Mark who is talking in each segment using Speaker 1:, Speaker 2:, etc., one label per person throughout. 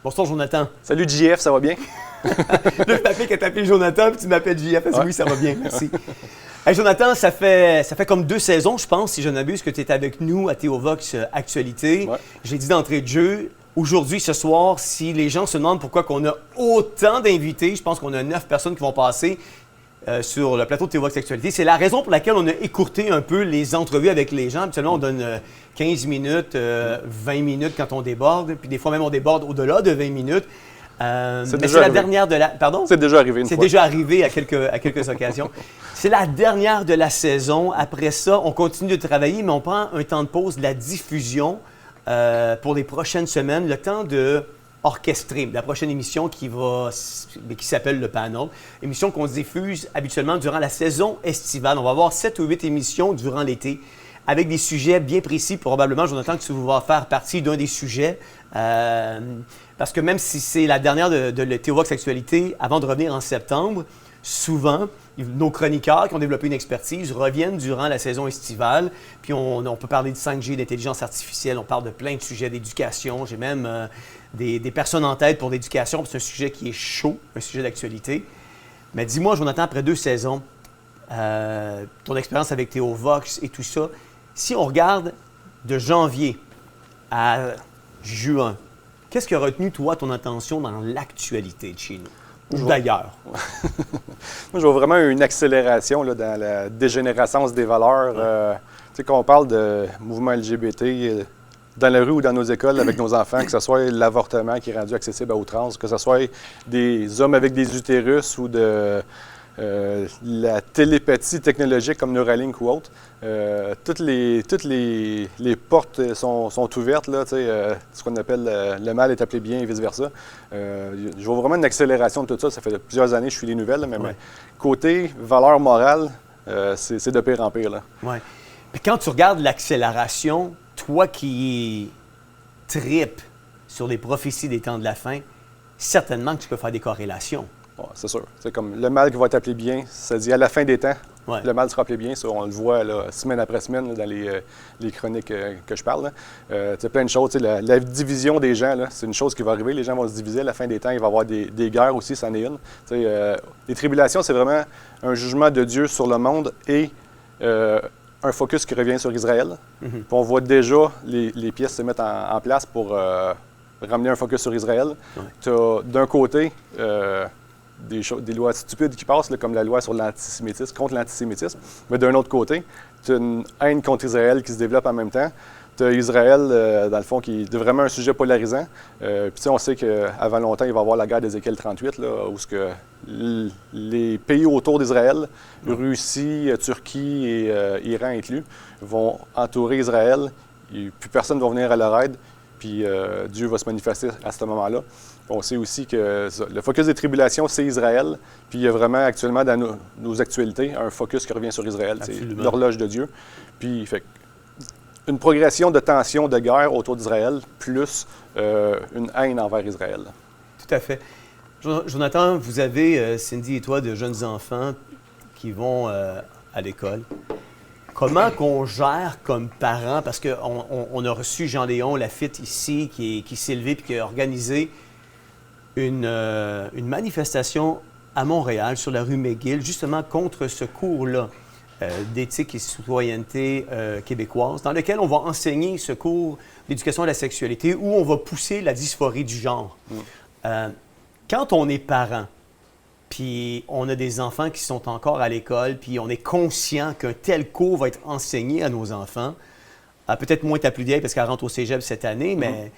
Speaker 1: Bonsoir, Jonathan.
Speaker 2: Salut JF, ça va bien?
Speaker 1: Là, je t'ai appelé Jonathan, puis tu m'appelles JF. Ouais. Oui, ça va bien, merci. Hey, Jonathan, ça fait comme 2 saisons, je pense, si je n'abuse, que tu es avec nous à Théovox Actualité.
Speaker 2: Ouais.
Speaker 1: J'ai dit d'entrée de jeu, aujourd'hui, ce soir, si les gens se demandent pourquoi on a autant d'invités, je pense qu'on a 9 personnes qui vont passer sur le plateau de Théovox Actualité. C'est la raison pour laquelle on a écourté un peu les entrevues avec les gens. Habituellement, on donne 15 minutes, 20 minutes quand on déborde, puis des fois même on déborde au-delà de 20 minutes. Mais c'est la dernière de la... Pardon?
Speaker 2: C'est déjà arrivé une fois.
Speaker 1: C'est déjà arrivé à quelques occasions. C'est la dernière de la saison. Après ça, on continue de travailler, mais on prend un temps de pause de la diffusion pour les prochaines semaines, le temps de orchestrer la prochaine émission qui s'appelle Le Panel. Émission qu'on diffuse habituellement durant la saison estivale. On va avoir 7 ou 8 émissions durant l'été avec des sujets bien précis. Probablement, Jonathan, que tu vas faire partie d'un des sujets. Parce que même si c'est la dernière de Théovox Actualité, avant de revenir en septembre, souvent, nos chroniqueurs qui ont développé une expertise reviennent durant la saison estivale. Puis on peut parler de 5G, d'intelligence artificielle, on parle de plein de sujets d'éducation. J'ai même des personnes en tête pour l'éducation. C'est un sujet qui est chaud, un sujet d'actualité. Mais dis-moi, Jonathan, après 2 saisons, ton expérience avec Théovox et tout ça, si on regarde de janvier à juin, qu'est-ce qui a retenu, toi, ton attention dans l'actualité de chez nous? Ou d'ailleurs?
Speaker 2: Moi, je vois vraiment une accélération là, dans la dégénérescence des valeurs. Tu sais, quand on parle de mouvement LGBT dans la rue ou dans nos écoles avec nos enfants, que ce soit l'avortement qui est rendu accessible à outrance, que ce soit des hommes avec des utérus ou de la télépathie technologique comme Neuralink ou autre, toutes les portes sont ouvertes, là, ce qu'on appelle le mal est appelé bien et vice-versa. Je vois vraiment une accélération de tout ça. Ça fait plusieurs années que je suis les nouvelles, là, mais côté valeur morale, c'est de pire en pire.
Speaker 1: Oui. Mais quand tu regardes l'accélération, toi qui tripes sur les prophéties des temps de la fin, certainement que tu peux faire des corrélations.
Speaker 2: Ouais, c'est sûr. C'est comme le mal qui va être appelé bien, ça dit à la fin des temps, le mal sera appelé bien. Ça, on le voit là, semaine après semaine là, dans les chroniques que je parle. C'est plein de choses. La division des gens, c'est une chose qui va arriver. Les gens vont se diviser. À la fin des temps, il va y avoir des guerres aussi, c'en est une. Les tribulations, c'est vraiment un jugement de Dieu sur le monde et un focus qui revient sur Israël. Mm-hmm. Puis on voit déjà les pièces se mettre en place pour ramener un focus sur Israël. Ouais. Tu as d'un côté... des lois stupides qui passent, là, comme la loi sur l'antisémitisme, contre l'antisémitisme. Mais d'un autre côté, tu as une haine contre Israël qui se développe en même temps. Tu as Israël, dans le fond, qui est vraiment un sujet polarisant. Puis on sait qu'avant longtemps, il va y avoir la guerre d'Ézéchiel 38, là, où les pays autour d'Israël, Russie, Turquie et Iran inclus, vont entourer Israël. Et plus personne ne va venir à leur aide. Puis Dieu va se manifester à ce moment-là. On sait aussi que le focus des tribulations, c'est Israël. Puis il y a vraiment actuellement dans nos actualités un focus qui revient sur Israël. Absolument. C'est l'horloge de Dieu. Puis fait une progression de tension, de guerre autour d'Israël, plus une haine envers Israël.
Speaker 1: Tout à fait. Jonathan, vous avez, Cindy et toi, de jeunes enfants qui vont à l'école. Comment qu'on gère comme parents? Parce qu'on a reçu Jean-Léon Lafitte ici, qui s'est levé et qui a organisé une manifestation à Montréal, sur la rue McGill, justement contre ce cours-là d'éthique et citoyenneté québécoise, dans lequel on va enseigner ce cours d'éducation à la sexualité, où on va pousser la dysphorie du genre. Quand on est parent, puis on a des enfants qui sont encore à l'école, puis on est conscient qu'un tel cours va être enseigné à nos enfants, peut-être moins ta plus vieille parce qu'elle rentre au cégep cette année, mais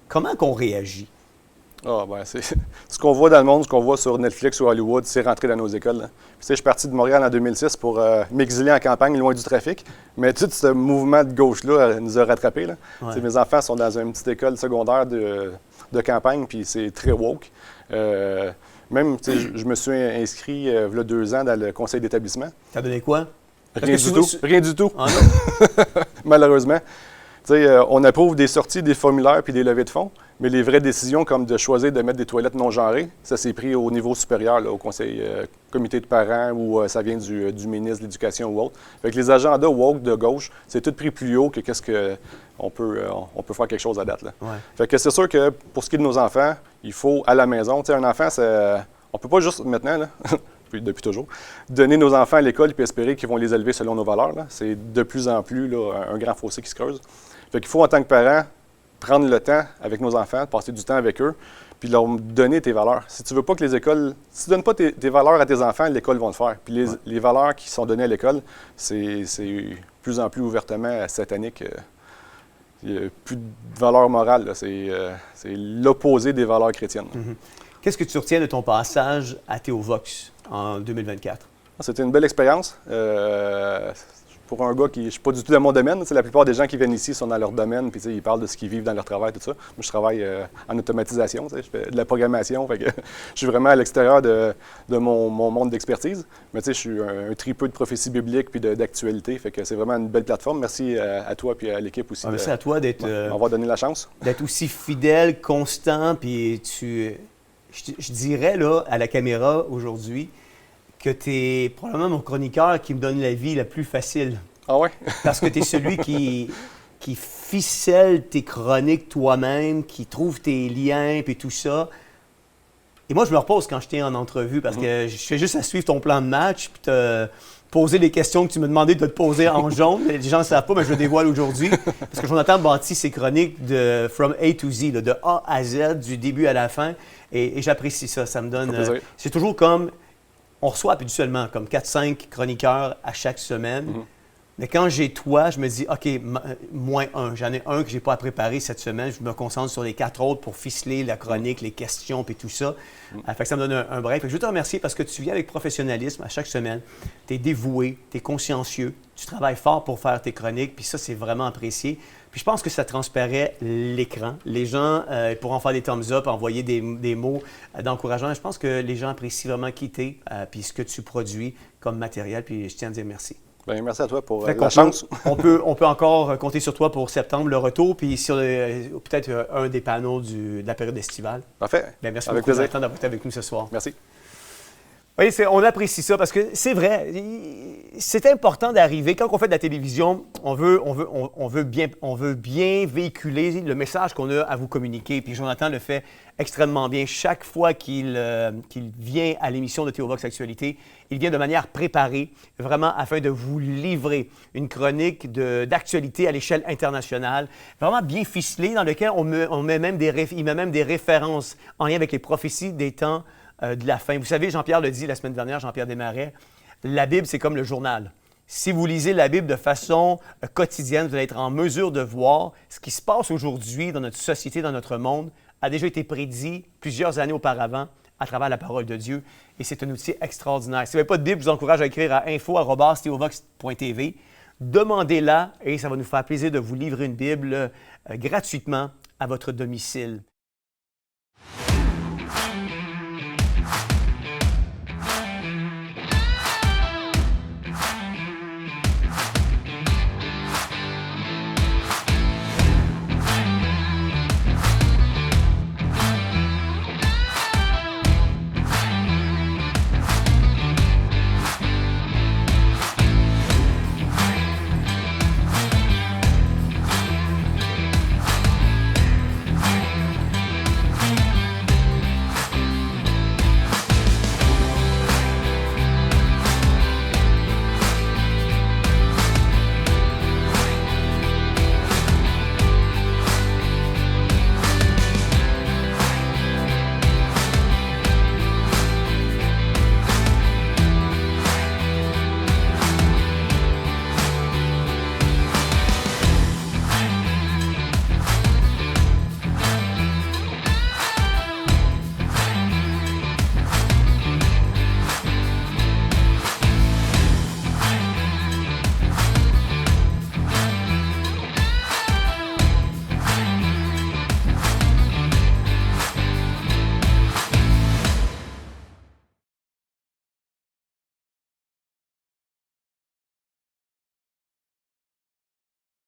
Speaker 1: comment qu'on réagit?
Speaker 2: C'est ce qu'on voit dans le monde, ce qu'on voit sur Netflix ou Hollywood, c'est rentré dans nos écoles. Puis, je suis parti de Montréal en 2006 pour m'exiler en campagne, loin du trafic. Mais tout ce mouvement de gauche-là nous a rattrapés. Là. Ouais. Mes enfants sont dans une petite école secondaire de campagne, puis c'est très woke. Même, je me suis inscrit il y a 2 ans dans le conseil d'établissement.
Speaker 1: T'as donné quoi?
Speaker 2: Rien du tout. Rien du tout.
Speaker 1: Ah non?
Speaker 2: Malheureusement. On approuve des sorties, des formulaires puis des levées de fonds, Mais les vraies décisions, comme de choisir de mettre des toilettes non genrées, ça s'est pris au niveau supérieur, là, au conseil, comité de parents, ou ça vient du ministre de l'Éducation ou autre. Fait que les agendas woke de gauche, c'est tout pris plus haut que qu'est-ce qu'on peut faire quelque chose à date. Là.
Speaker 1: Ouais.
Speaker 2: Fait que c'est sûr que pour ce qui est de nos enfants, il faut à la maison. Tu sais, un enfant, on peut pas juste maintenant, là, depuis toujours, donner nos enfants à l'école et espérer qu'ils vont les élever selon nos valeurs. Là. C'est de plus en plus là, un grand fossé qui se creuse. Fait qu'il faut, en tant que parent, prendre le temps avec nos enfants, passer du temps avec eux, puis leur donner tes valeurs. Si tu veux pas que les écoles... Si tu ne donnes pas tes valeurs à tes enfants, l'école va le faire. Puis les valeurs qui sont données à l'école, c'est de plus en plus ouvertement satanique. Il n'y a plus de valeurs morales. C'est l'opposé des valeurs chrétiennes.
Speaker 1: Mm-hmm. Qu'est-ce que tu retiens de ton passage à Théovox en 2024?
Speaker 2: C'était une belle expérience. Pour un gars qui ne suis pas du tout dans mon domaine, la plupart des gens qui viennent ici sont dans leur domaine, puis ils parlent de ce qu'ils vivent dans leur travail, tout ça. Moi, je travaille en automatisation, je fais de la programmation, fait que je suis vraiment à l'extérieur de mon monde d'expertise. Mais je suis un tripeux de prophétie biblique puis d'actualité, fait que c'est vraiment une belle plateforme. Merci à toi puis à l'équipe aussi.
Speaker 1: Merci à toi d'être...
Speaker 2: m'avoir donné la chance.
Speaker 1: D'être aussi fidèle, constant, puis je dirais là, à la caméra aujourd'hui, que tu es probablement mon chroniqueur qui me donne la vie la plus facile.
Speaker 2: Ah ouais?
Speaker 1: Parce que tu es celui qui ficelle tes chroniques toi-même, qui trouve tes liens, puis tout ça. Et moi, je me repose quand je t'ai en entrevue, parce que je fais juste à suivre ton plan de match, puis te poser les questions que tu m'as demandé de te poser en jaune. Les gens ne savent pas, mais je le dévoile aujourd'hui. Parce que Jonathan bâtit ses chroniques de From A to Z, là, de A à Z, du début à la fin. Et j'apprécie ça. Ça me donne... c'est toujours comme... On reçoit habituellement comme 4-5 chroniqueurs à chaque semaine. Mm-hmm. Mais quand j'ai toi, je me dis, OK, moins un. J'en ai un que je n'ai pas à préparer cette semaine. Je me concentre sur les 4 autres pour ficeler la chronique, les questions et tout ça. Fait que ça me donne un break. Fait que je veux te remercier parce que tu viens avec professionnalisme à chaque semaine. Tu es dévoué, tu es consciencieux. Tu travailles fort pour faire tes chroniques. Puis ça, c'est vraiment apprécié. Puis je pense que ça transparaît l'écran. Les gens pourront faire des thumbs up, envoyer des mots d'encouragement. Je pense que les gens apprécient vraiment qui tu es puis ce que tu produis comme matériel. Puis je tiens à te dire merci.
Speaker 2: Bien, merci à toi pour la chance.
Speaker 1: On peut encore compter sur toi pour septembre, le retour, puis sur peut-être un des panneaux de la période estivale.
Speaker 2: Parfait.
Speaker 1: Bien, merci
Speaker 2: avec
Speaker 1: beaucoup
Speaker 2: plaisir
Speaker 1: d'avoir été avec nous ce soir.
Speaker 2: Merci.
Speaker 1: Oui, on apprécie ça parce que c'est vrai, c'est important d'arriver. Quand on fait de la télévision, on veut bien véhiculer le message qu'on a à vous communiquer. Puis Jonathan le fait extrêmement bien. Chaque fois qu'il vient à l'émission de Théovox Actualité, il vient de manière préparée, vraiment afin de vous livrer une chronique d'actualité à l'échelle internationale, vraiment bien ficelée, dans laquelle il met même des références en lien avec les prophéties des temps de la fin. Vous savez, Jean-Pierre l'a dit la semaine dernière, Jean-Pierre Desmarais, la Bible, c'est comme le journal. Si vous lisez la Bible de façon quotidienne, vous allez être en mesure de voir ce qui se passe aujourd'hui dans notre société, dans notre monde, a déjà été prédit plusieurs années auparavant à travers la parole de Dieu. Et c'est un outil extraordinaire. Si vous n'avez pas de Bible, je vous encourage à écrire à info@theovox.tv. Demandez-la et ça va nous faire plaisir de vous livrer une Bible gratuitement à votre domicile.